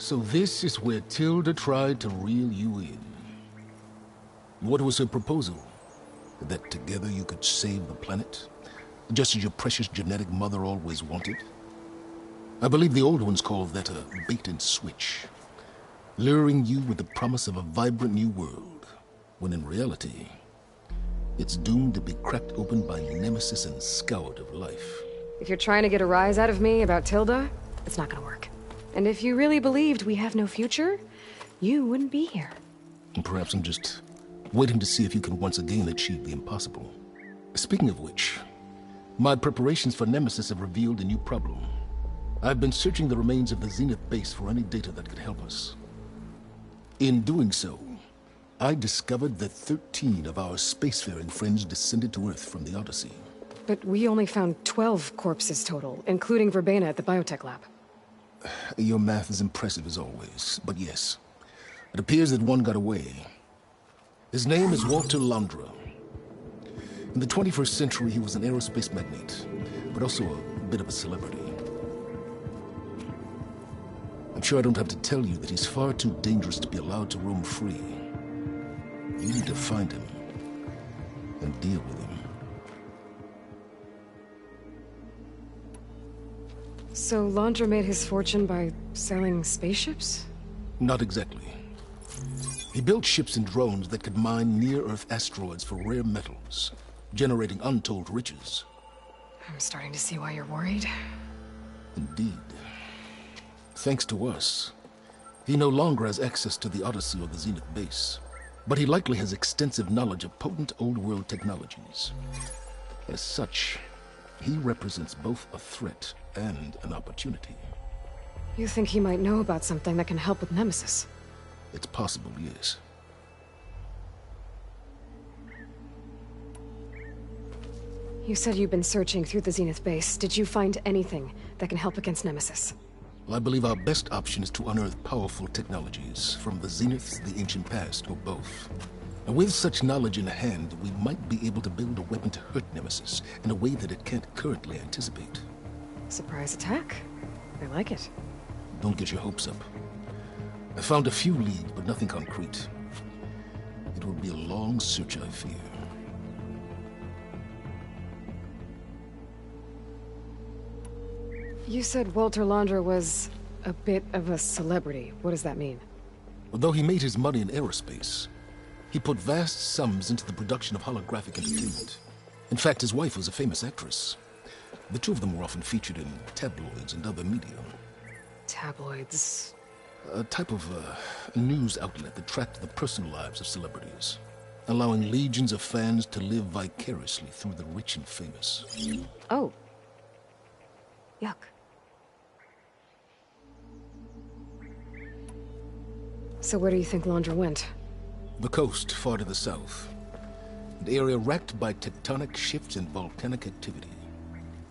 So this is where Tilda tried to reel you in. What was her proposal? That together you could save the planet? Just as your precious genetic mother always wanted? I believe the old ones called that a bait and switch. Luring you with the promise of a vibrant new world, when in reality, it's doomed to be cracked open by nemesis and scoured of life. If you're trying to get a rise out of me about Tilda, it's not gonna work. And if you really believed we have no future, you wouldn't be here. And perhaps I'm just waiting to see if you can once again achieve the impossible. Speaking of which, my preparations for Nemesis have revealed a new problem. I've been searching the remains of the Zenith base for any data that could help us. In doing so, I discovered that 13 of our spacefaring friends descended to Earth from the Odyssey. But we only found 12 corpses total, including Verbena at the biotech lab. Your math is impressive as always, but yes, it appears that one got away. His name is Walter Londra. In the 21st century, he was an aerospace magnate, but also a bit of a celebrity. I'm sure I don't have to tell you that he's far too dangerous to be allowed to roam free. You need to find him and deal with him. So Londra made his fortune by selling spaceships? Not exactly. He built ships and drones that could mine near-Earth asteroids for rare metals, generating untold riches. I'm starting to see why you're worried. Indeed. Thanks to us, he no longer has access to the Odyssey or the Zenith base, but he likely has extensive knowledge of potent old-world technologies. As such, he represents both a threat and an opportunity. You think he might know about something that can help with Nemesis? It's possible, yes. You said you've been searching through the Zenith base. Did you find anything that can help against Nemesis? Well, I believe our best option is to unearth powerful technologies from the Zenith, the ancient past, or both. And with such knowledge in hand, we might be able to build a weapon to hurt Nemesis in a way that it can't currently anticipate. Surprise attack. I like it. Don't get your hopes up. I found a few leads, but nothing concrete. It will be a long search, I fear. You said Walter Londra was a bit of a celebrity. What does that mean? Although he made his money in aerospace, he put vast sums into the production of holographic entertainment. In fact, his wife was a famous actress. The two of them were often featured in tabloids and other media. Tabloids? A type of news outlet that tracked the personal lives of celebrities, allowing legions of fans to live vicariously through the rich and famous. Oh. Yuck. So where do you think Londra went? The coast, far to the south. An area racked by tectonic shifts and volcanic activity.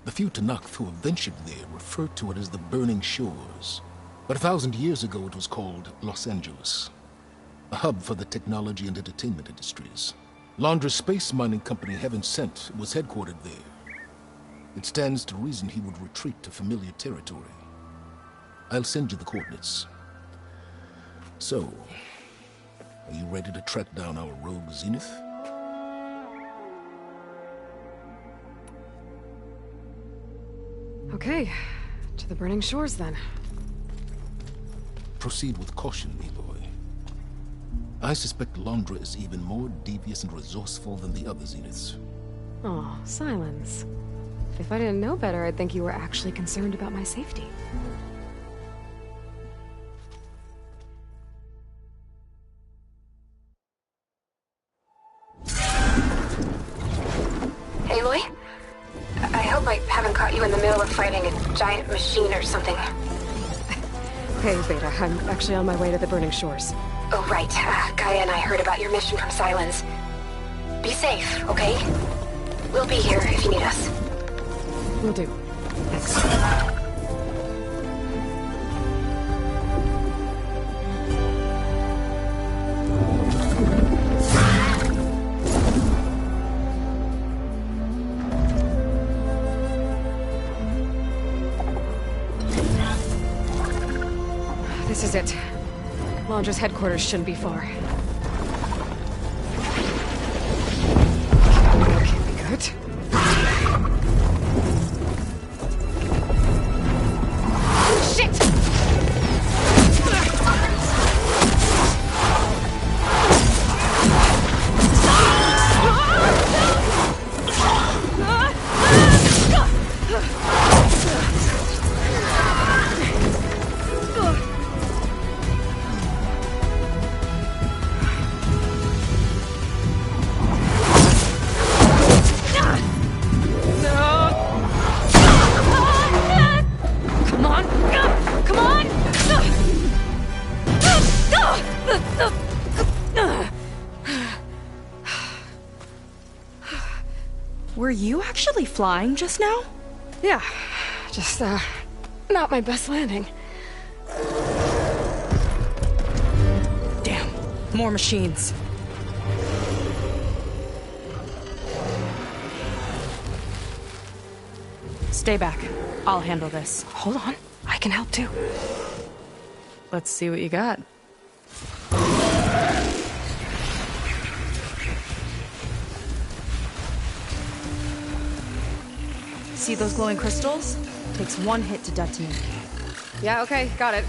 The few Tenakth who have ventured there refer to it as the Burning Shores. But 1,000 years ago it was called Los Angeles, a hub for the technology and entertainment industries. Londra's space mining company, Heaven Sent, was headquartered there. It stands to reason he would retreat to familiar territory. I'll send you the coordinates. So, are you ready to track down our rogue Zenith? Okay, to the Burning Shores then. Proceed with caution, Aloy. I suspect Londra is even more devious and resourceful than the other Zeniths. Oh, Silence. If I didn't know better, I'd think you were actually concerned about my safety. Aloy? I hope I haven't caught you in the middle of fighting a giant machine or something. Hey, Beta, I'm actually on my way to the Burning Shores. Oh, right. Gaia and I heard about your mission from Silence. Be safe, okay? We'll be here if you need us. Will do. Thanks. This is is it? Londra's headquarters shouldn't be far. Can't be good. Shit! Come on! Come on! Were you actually flying just now? Yeah, just, not my best landing. Damn, more machines. Stay back. I'll handle this. Hold on, I can help too. Let's see what you got. See those glowing crystals? Takes one hit to detonate. Yeah, okay, got it.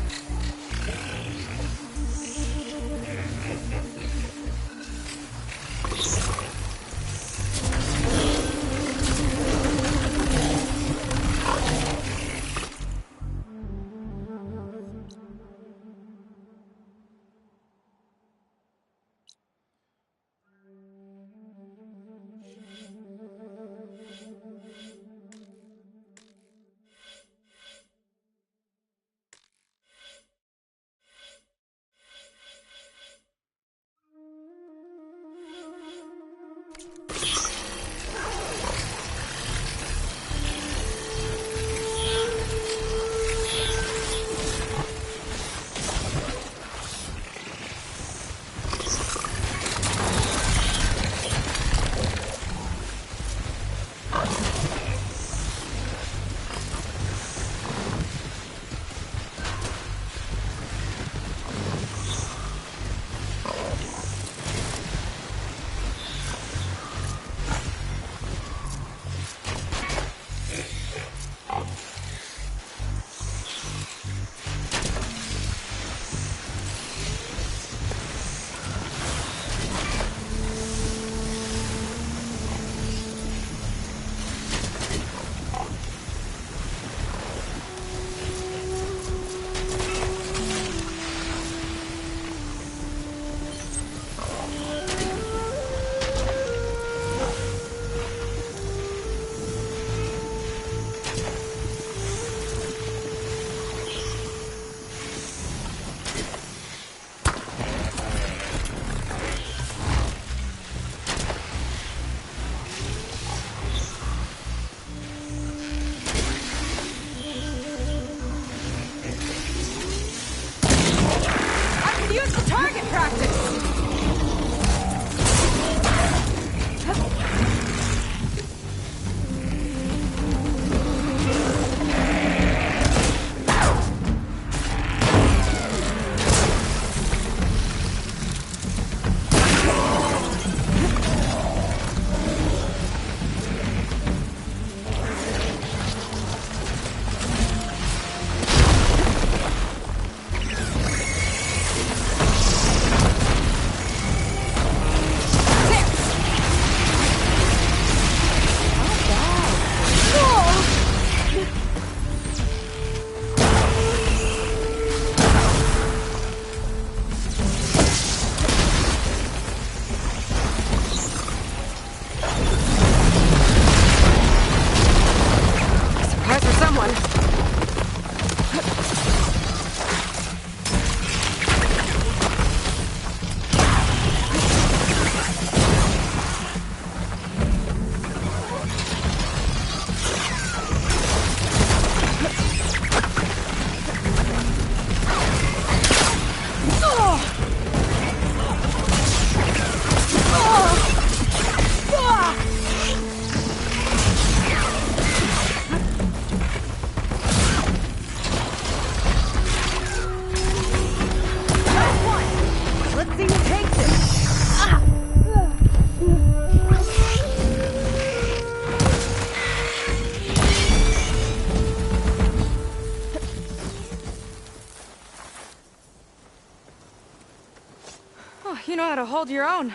how to hold your own.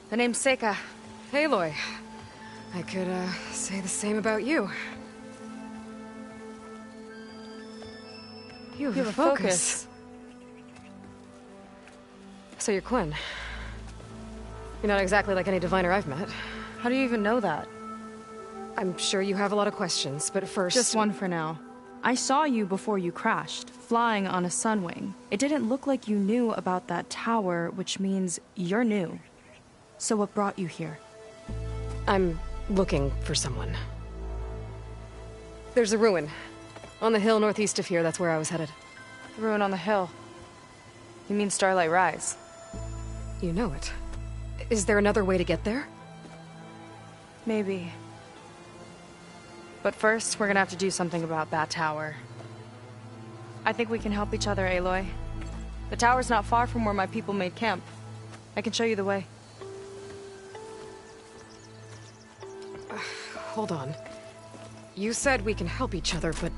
The name's Seika. Aloy. I could, say the same about you. You have a focus. So you're Quinn. You're not exactly like any diviner I've met. How do you even know that? I'm sure you have a lot of questions, but first... Just one for now. I saw you before you crashed, flying on a Sunwing. It didn't look like you knew about that tower, which means you're new. So what brought you here? I'm looking for someone. There's a ruin. On the hill northeast of here, that's where I was headed. The ruin on the hill. You mean Starlight Rise? You know it. Is there another way to get there? Maybe. But first, we're gonna have to do something about that tower. I think we can help each other, Aloy. The tower's not far from where my people made camp. I can show you the way. Hold on. You said we can help each other, but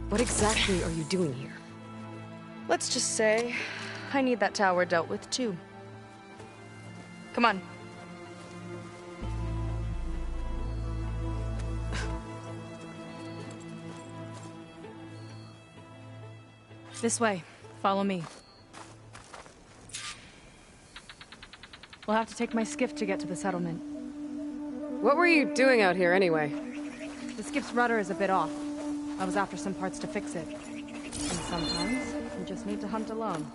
what exactly are you doing here? Let's just say, I need that tower dealt with too. Come on. This way. Follow me. We'll have to take my skiff to get to the settlement. What were you doing out here anyway? The skiff's rudder is a bit off. I was after some parts to fix it. And sometimes, you just need to hunt alone.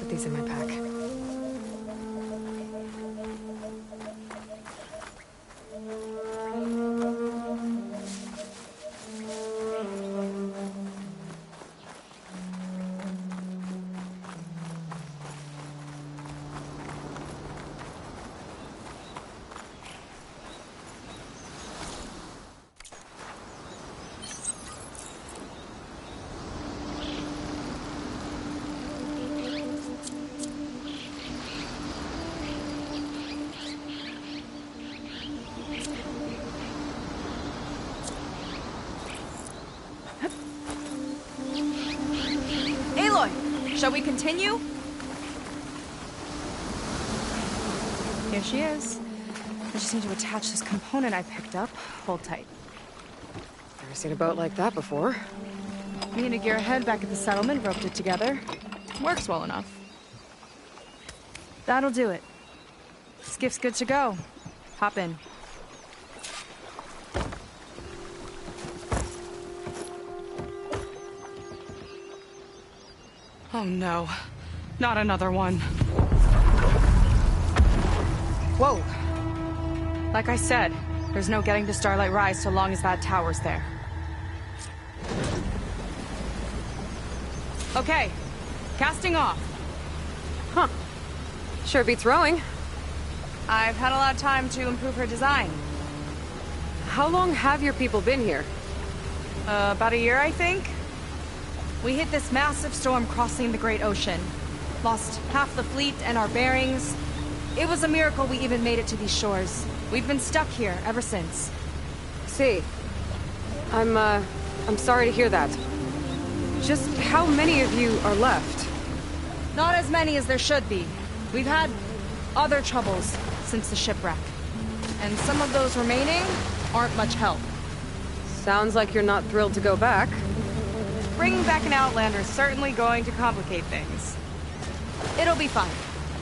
These in my pack. Shall we continue? Here she is. I just need to attach this component I picked up. Hold tight. Never seen a boat like that before. Me and a gearhead back at the settlement roped it together. Works well enough. That'll do it. Skiff's good to go. Hop in. Oh no, not another one. Whoa. Like I said, there's no getting to Starlight Rise so long as that tower's there. Okay, casting off. Huh. Sure beats rowing. I've had a lot of time to improve her design. How long have your people been here? About a year, I think. We hit this massive storm crossing the Great Ocean. Lost half the fleet and our bearings. It was a miracle we even made it to these shores. We've been stuck here ever since. See. I'm sorry to hear that. Just how many of you are left? Not as many as there should be. We've had other troubles. since the shipwreck. And some of those remaining aren't much help. Sounds like you're not thrilled to go back. Bringing back an Outlander is certainly going to complicate things. It'll be fine.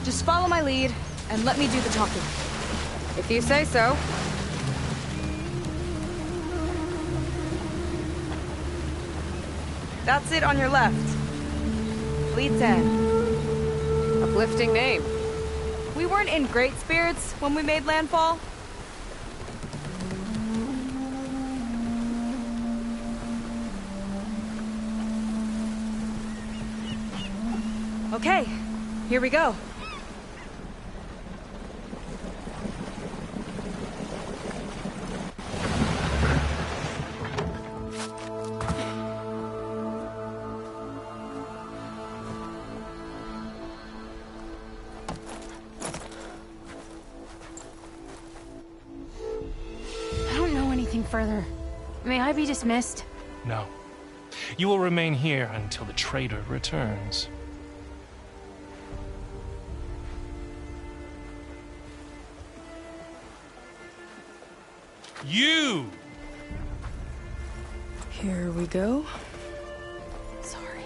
Just follow my lead, and let me do the talking. If you say so. That's it on your left. Fleet's End. Uplifting name. We weren't in great spirits when we made landfall. Okay, here we go. I don't know anything further. May I be dismissed? No. You will remain here until the traitor returns. You! Here we go. Sorry.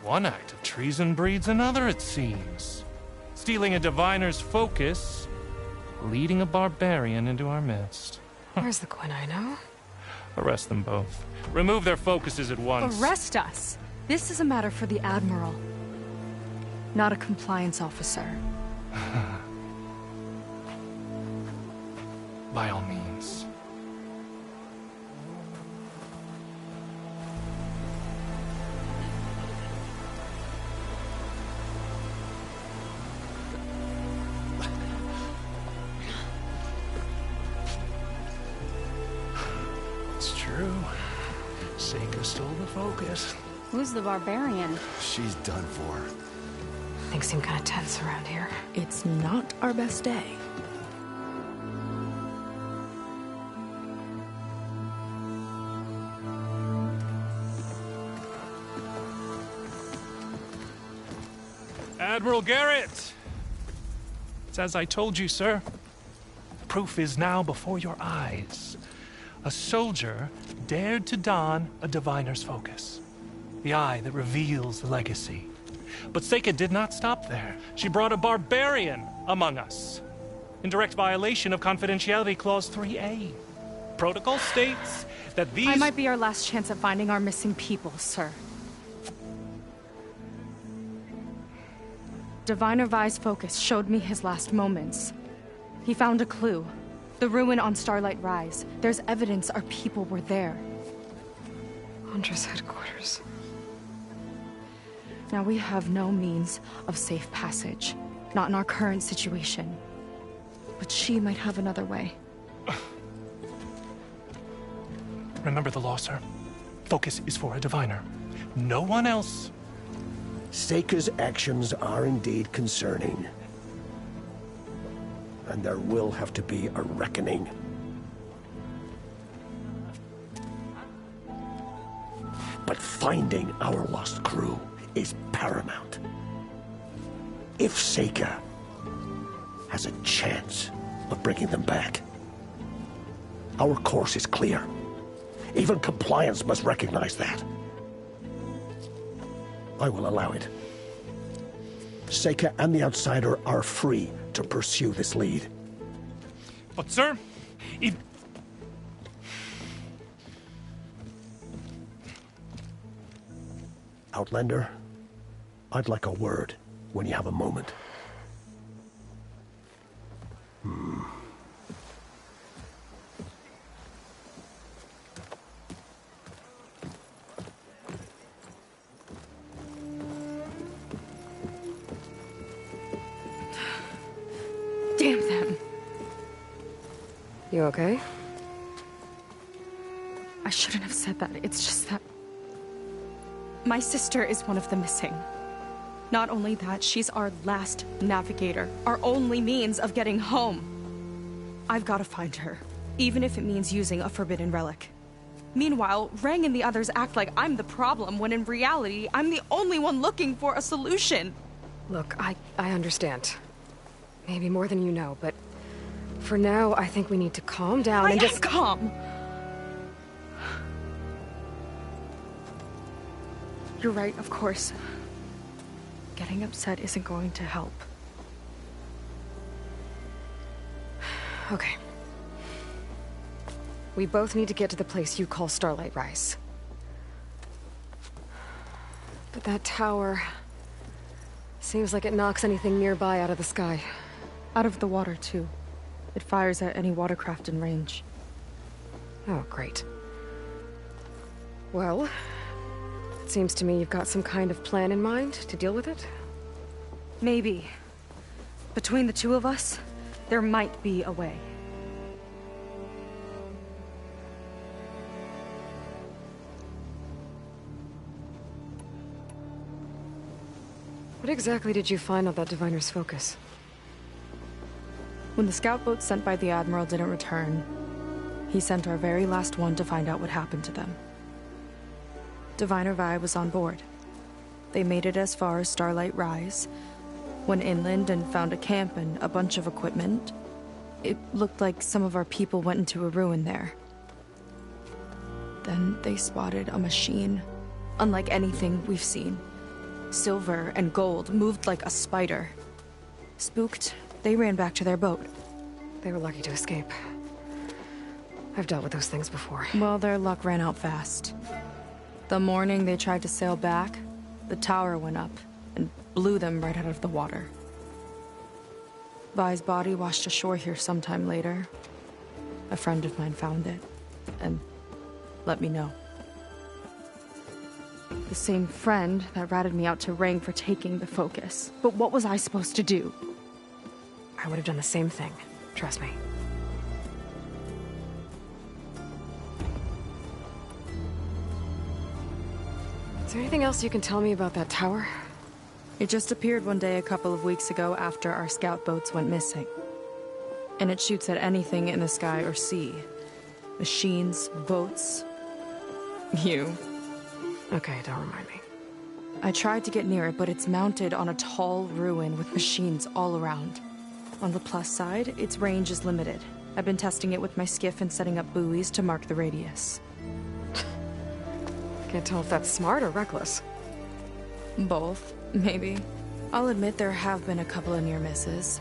One act of treason breeds another, it seems. Stealing a diviner's focus, leading a barbarian into our midst. Where's the Quinino? Arrest them both. Remove their focuses at once. Arrest us! This is a matter for the Admiral, not a compliance officer. By all means. It's true. Seika stole the focus. Who's the barbarian? She's done for. Things seem kind of tense around here. It's not our best day. Admiral Garrett! It's as I told you, sir. Proof is now before your eyes. A soldier dared to don a diviner's focus. The eye that reveals the legacy. But Seika did not stop there. She brought a barbarian among us. In direct violation of Confidentiality Clause 3A. Protocol states that these... I might be our last chance at finding our missing people, sir. Diviner Vi's focus showed me his last moments. He found a clue. The ruin on Starlight Rise. There's evidence our people were there. Hunter's headquarters. Now we have no means of safe passage. Not in our current situation. But she might have another way. Remember the law, sir. Focus is for a diviner. No one else. Seika's actions are indeed concerning. And there will have to be a reckoning. But finding our lost crew is paramount. If Seika has a chance of bringing them back, our course is clear. Even compliance must recognize that. I will allow it. Seika and the Outsider are free to pursue this lead. But, sir, if... Outlander, I'd like a word when you have a moment. Damn them. You okay? I shouldn't have said that. It's just that... my sister is one of the missing. Not only that, she's our last navigator. Our only means of getting home. I've got to find her. Even if it means using a forbidden relic. Meanwhile, Rang and the others act like I'm the problem, when in reality, I'm the only one looking for a solution. Look, I understand. Maybe more than you know, but for now, I think we need to calm down I and am just... calm! You're right, of course. Getting upset isn't going to help. Okay. We both need to get to the place you call Starlight Rise. But that tower... seems like it knocks anything nearby out of the sky. Out of the water, too. It fires at any watercraft in range. Oh, great. Well, it seems to me you've got some kind of plan in mind to deal with it. Maybe. Between the two of us, there might be a way. What exactly did you find on that Diviner's Focus? When the scout boat sent by the Admiral didn't return, he sent our very last one to find out what happened to them. Diviner Vi was on board. They made it as far as Starlight Rise, went inland and found a camp and a bunch of equipment. It looked like some of our people went into a ruin there. Then they spotted a machine, unlike anything we've seen. Silver and gold, moved like a spider. Spooked, they ran back to their boat. They were lucky to escape. I've dealt with those things before. Well, their luck ran out fast. The morning they tried to sail back, the tower went up and blew them right out of the water. Vi's body washed ashore here sometime later. A friend of mine found it and let me know. The same friend that ratted me out to Rang for taking the Focus. But what was I supposed to do? I would have done the same thing. Trust me. Is there anything else you can tell me about that tower? It just appeared one day a couple of weeks ago after our scout boats went missing. And it shoots at anything in the sky or sea. Machines, boats. You. Okay, don't remind me. I tried to get near it, but it's mounted on a tall ruin with machines all around. On the plus side, its range is limited. I've been testing it with my skiff and setting up buoys to mark the radius. Can't tell if that's smart or reckless. Both, maybe. I'll admit there have been a couple of near misses.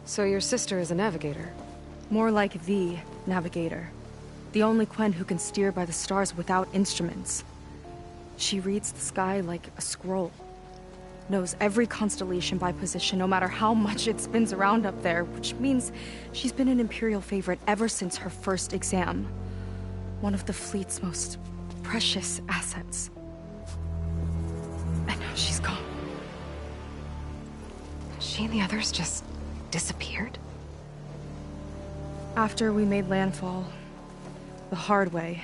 So your sister is a navigator? More like the navigator. The only Quen who can steer by the stars without instruments. She reads the sky like a scroll. Knows every constellation by position, no matter how much it spins around up there, which means she's been an Imperial favorite ever since her first exam. One of the fleet's most precious assets. And now she's gone. She and the others just disappeared? After we made landfall, the hard way,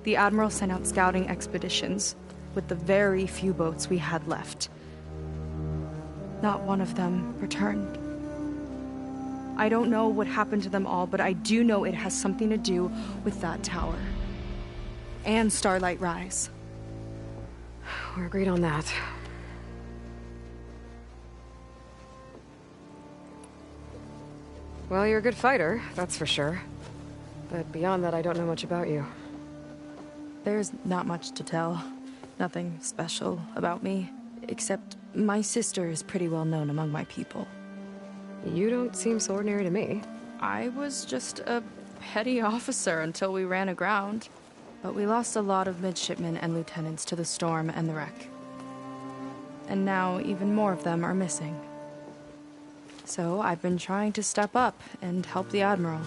the Admiral sent out scouting expeditions with the very few boats we had left. Not one of them returned. I don't know what happened to them all, but I do know it has something to do with that tower. And Starlight Rise. We're agreed on that. Well, you're a good fighter, that's for sure. But beyond that, I don't know much about you. There's not much to tell. Nothing special about me, except my sister is pretty well known among my people. You don't seem so ordinary to me. I was just a petty officer until we ran aground. But we lost a lot of midshipmen and lieutenants to the storm and the wreck. And now even more of them are missing. So I've been trying to step up and help the Admiral.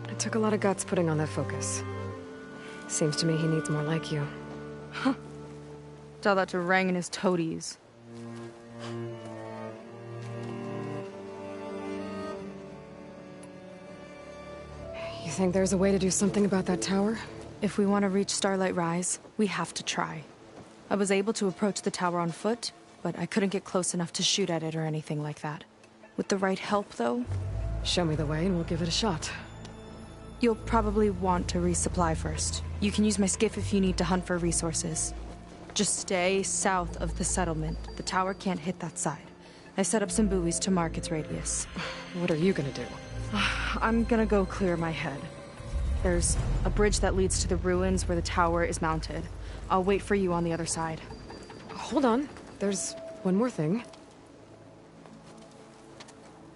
It took a lot of guts putting on that Focus. Seems to me he needs more like you. Huh. Tell that to Rang and his toadies. You think there's a way to do something about that tower? If we want to reach Starlight Rise, we have to try. I was able to approach the tower on foot, but I couldn't get close enough to shoot at it or anything like that. With the right help, though... Show me the way and we'll give it a shot. You'll probably want to resupply first. You can use my skiff if you need to hunt for resources. Just stay south of the settlement. The tower can't hit that side. I set up some buoys to mark its radius. What are you gonna do? I'm gonna go clear my head. There's a bridge that leads to the ruins where the tower is mounted. I'll wait for you on the other side. Hold on. There's one more thing.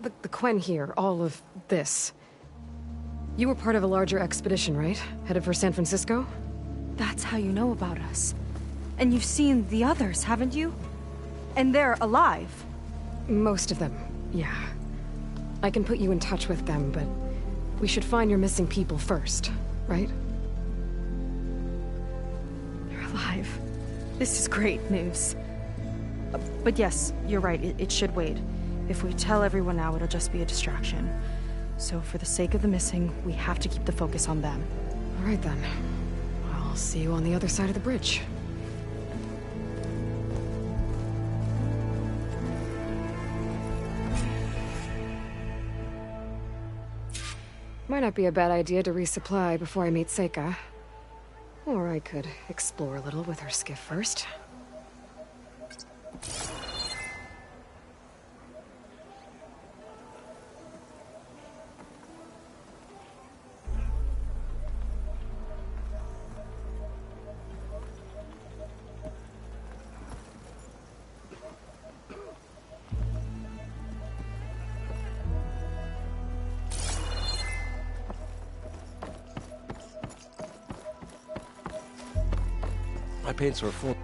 The Quen here, all of this. You were part of a larger expedition, right? Headed for San Francisco? That's how you know about us. And you've seen the others, haven't you? And they're alive. Most of them, yeah. I can put you in touch with them, but we should find your missing people first, right? They're alive. This is great news. But yes, you're right, it should wait. If we tell everyone now, it'll just be a distraction. So for the sake of the missing, we have to keep the focus on them. All right then. I'll see you on the other side of the bridge. Might not be a bad idea to resupply before I meet Seika. Or I could explore a little with her skiff first. My paints were full.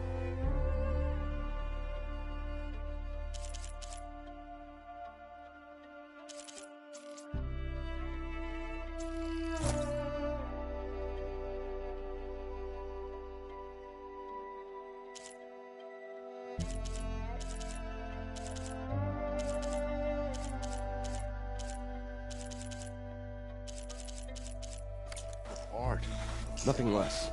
Art. Nothing less.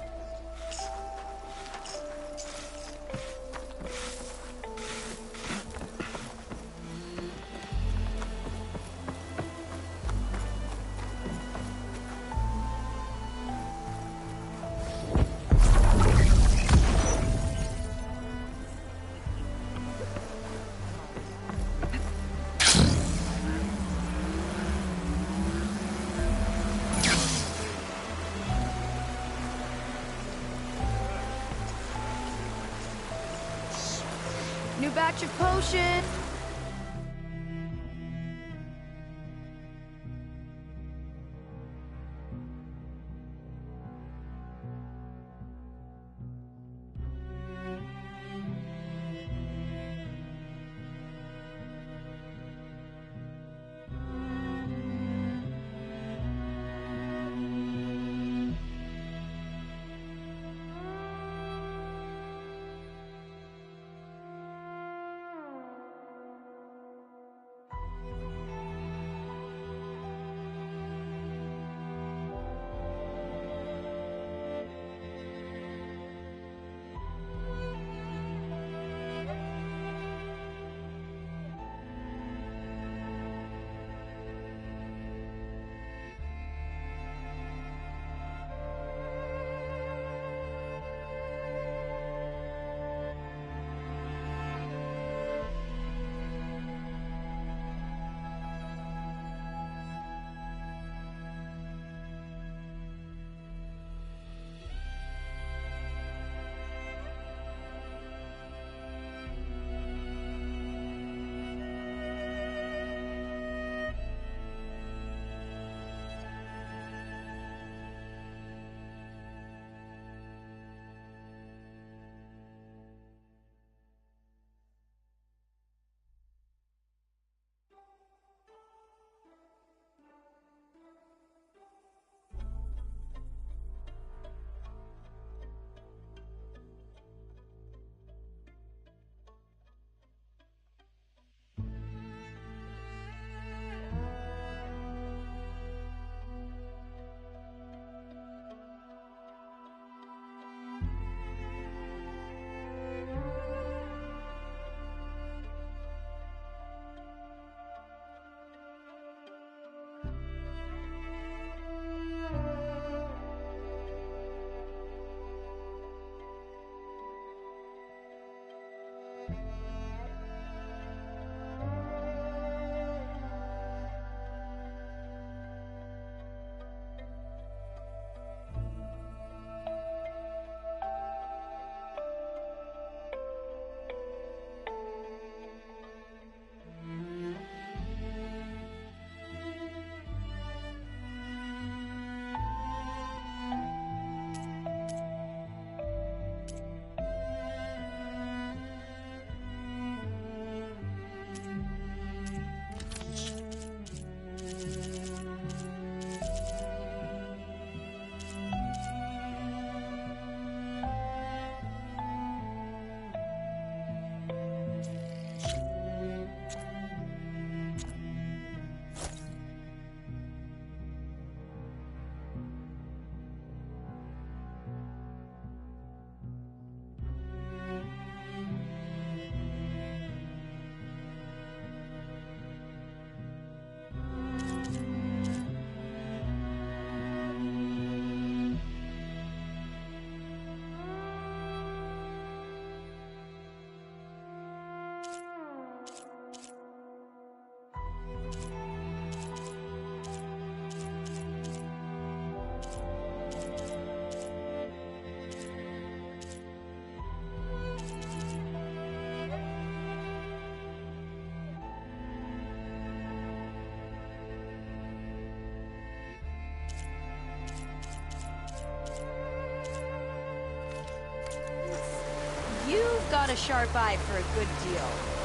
New batch of potion. got a sharp eye for a good deal.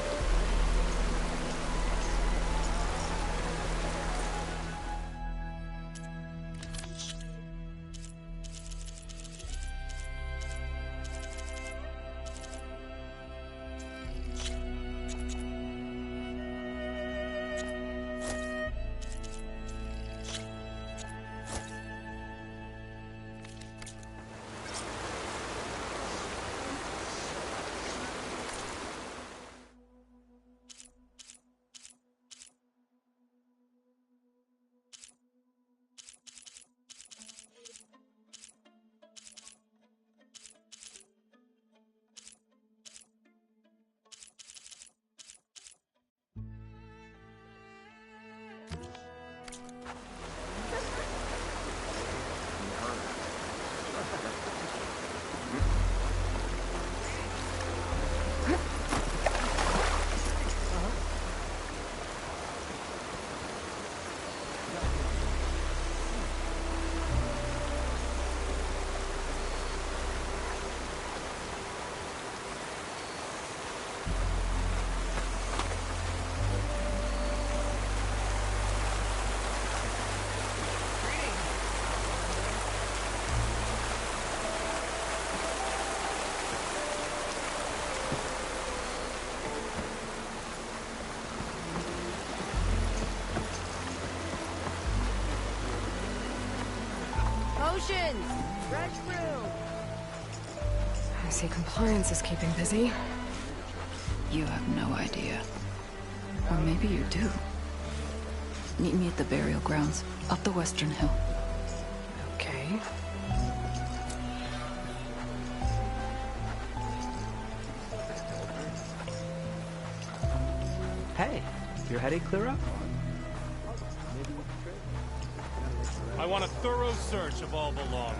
Potions! Fresh brew! I see compliance is keeping busy. You have no idea. Or maybe you do. Meet me at the burial grounds, up the Western Hill. Okay. Hey, your headache clear up? I want a thorough search of all belongings.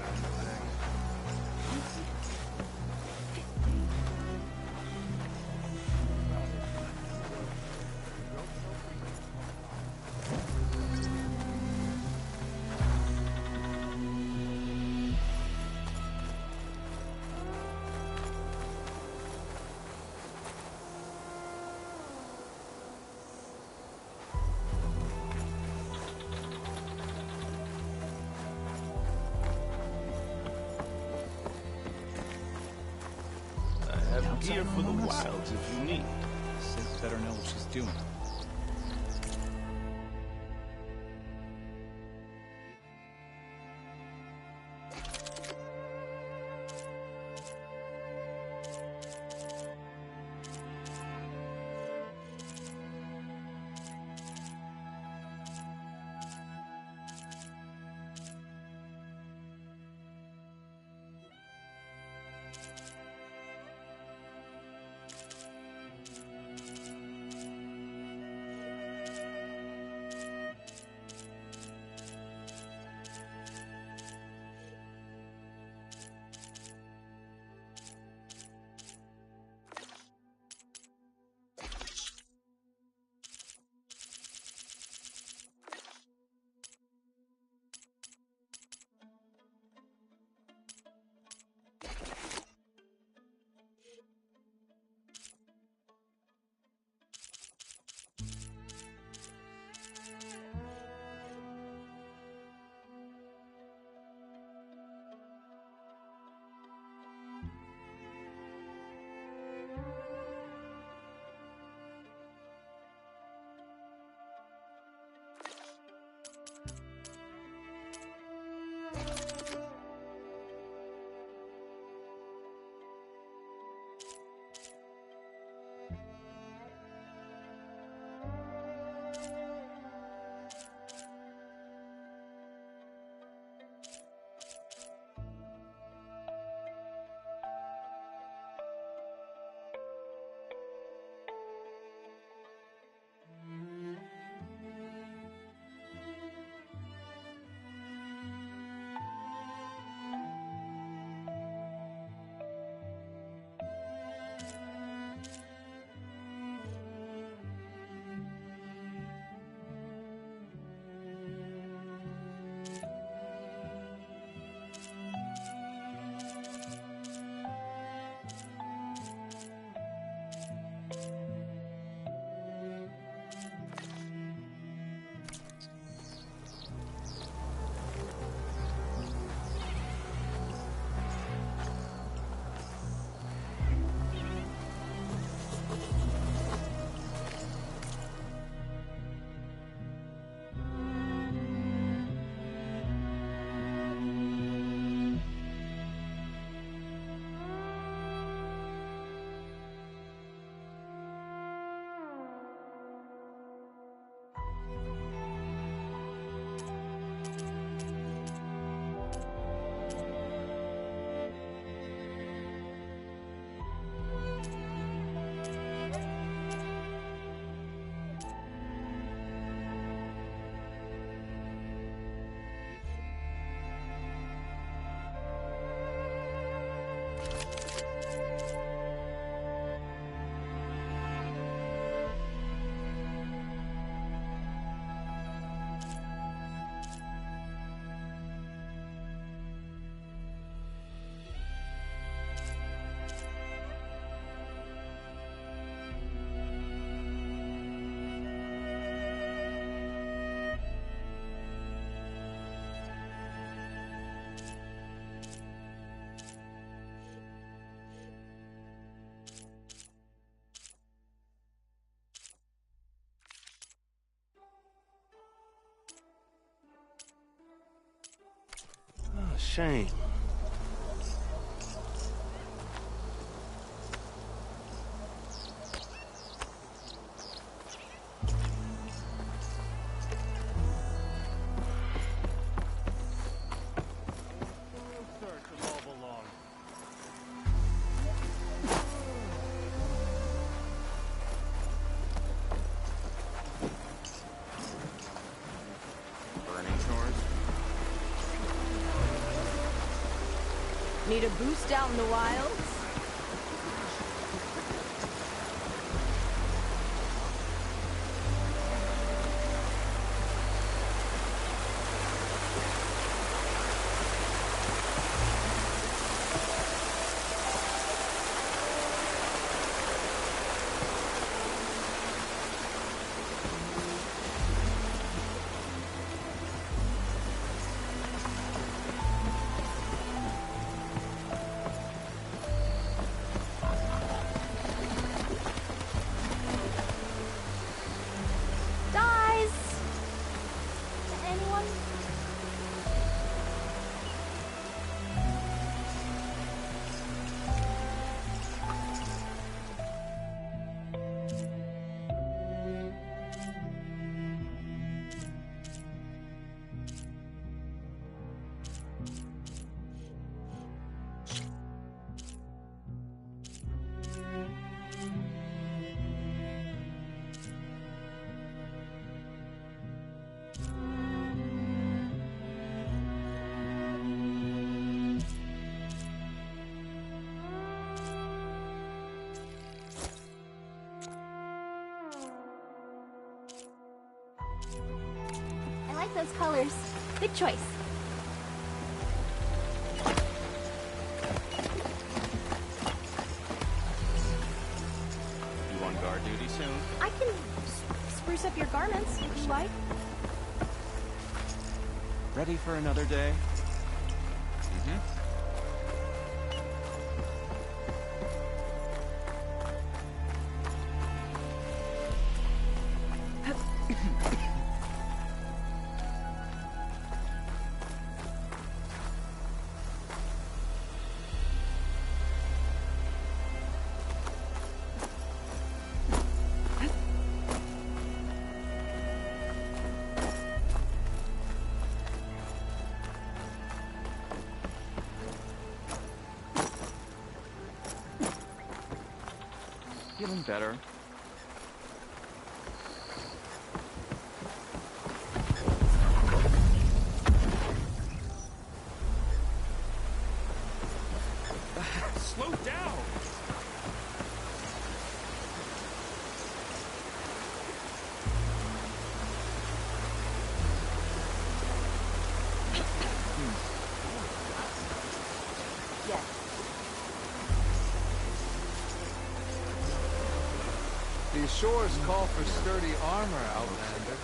Gear for the wilds if you need. Sid better know what she's doing. shame. Need a boost out in the wilds? I like those colors. Good choice. You on guard duty soon? I can spruce up your garments if you like. Ready for another day? Feeling better. Slow down! Yes. These shores call for sturdy armor, Outlander.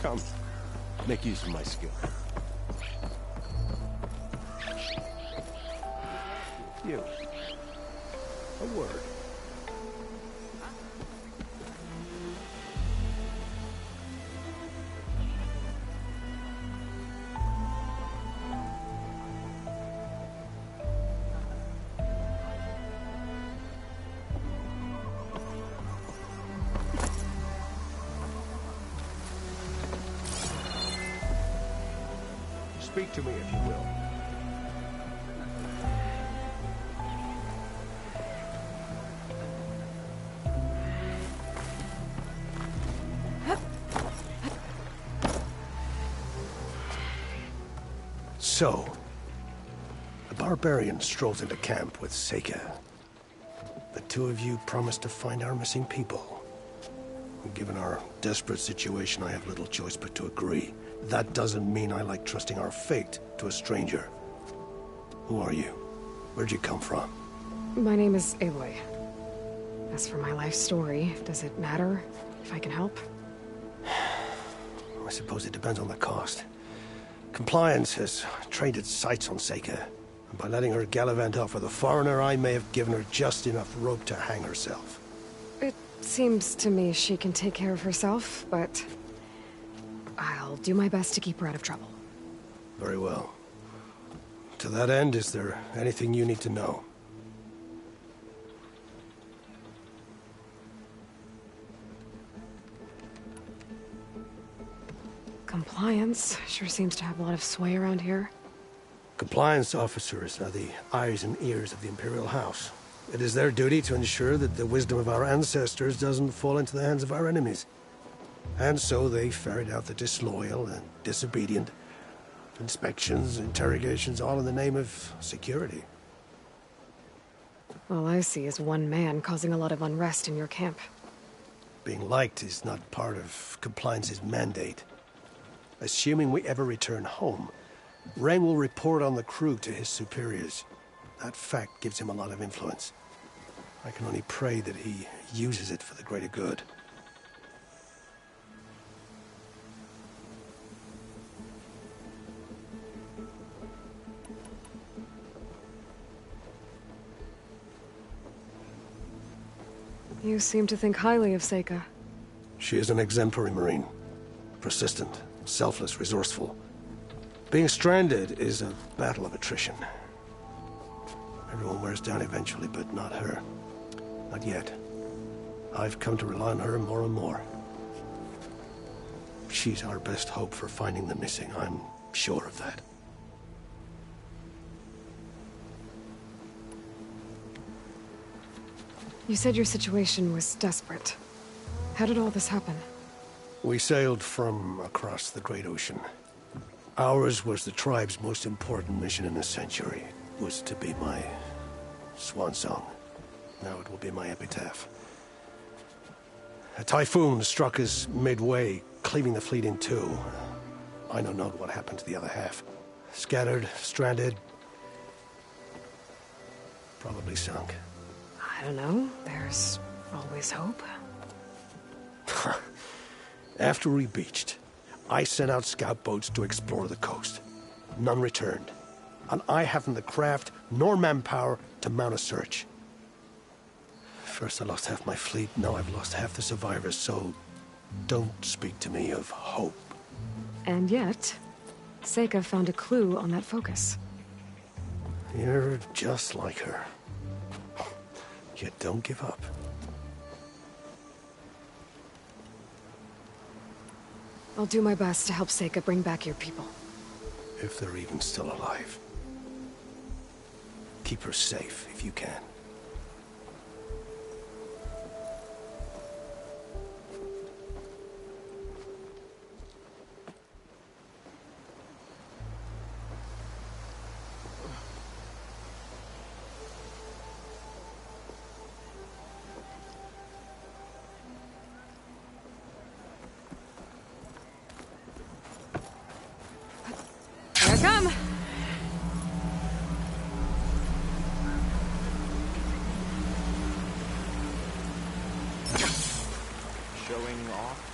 Come, make use of my skill. You. A word. Speak to me, if you will. So, the barbarian strolls into camp with Seika. The two of you promised to find our missing people. Given our desperate situation, I have little choice but to agree. That doesn't mean I like trusting our fate to a stranger. Who are you? Where'd you come from? My name is Aloy. As for my life story, does it matter if I can help? I suppose it depends on the cost. Compliance has trained its sights on Seika. And by letting her gallivant off with a foreigner, I may have given her just enough rope to hang herself. It seems to me she can take care of herself, but I'll do my best to keep her out of trouble. Very well. To that end, is there anything you need to know? Compliance sure seems to have a lot of sway around here. Compliance officers are the eyes and ears of the Imperial House. It is their duty to ensure that the wisdom of our ancestors doesn't fall into the hands of our enemies. And so they ferret out the disloyal and disobedient. Inspections, interrogations, all in the name of security. All I see is one man causing a lot of unrest in your camp. Being liked is not part of Compliance's mandate. Assuming we ever return home, Rain will report on the crew to his superiors. That fact gives him a lot of influence. I can only pray that he uses it for the greater good. You seem to think highly of Seika. She is an exemplary Marine. Persistent, selfless, resourceful. Being stranded is a battle of attrition. Everyone wears down eventually, but not her. Not yet. I've come to rely on her more and more. She's our best hope for finding the missing, I'm sure of that. You said your situation was desperate. How did all this happen? We sailed from across the Great Ocean. Ours was the tribe's most important mission in a century. It was to be my swan song. Now it will be my epitaph. A typhoon struck us midway, cleaving the fleet in two. I know not what happened to the other half. Scattered, stranded, probably sunk. I don't know. There's always hope. After we beached, I sent out scout boats to explore the coast. None returned. And I haven't the craft nor manpower to mount a search. First I lost half my fleet, now I've lost half the survivors, so don't speak to me of hope. And yet, Seika found a clue on that focus. You're just like her. Yet don't give up. I'll do my best to help Seika bring back your people. If they're even still alive. Keep her safe if you can. Here I come! Showing off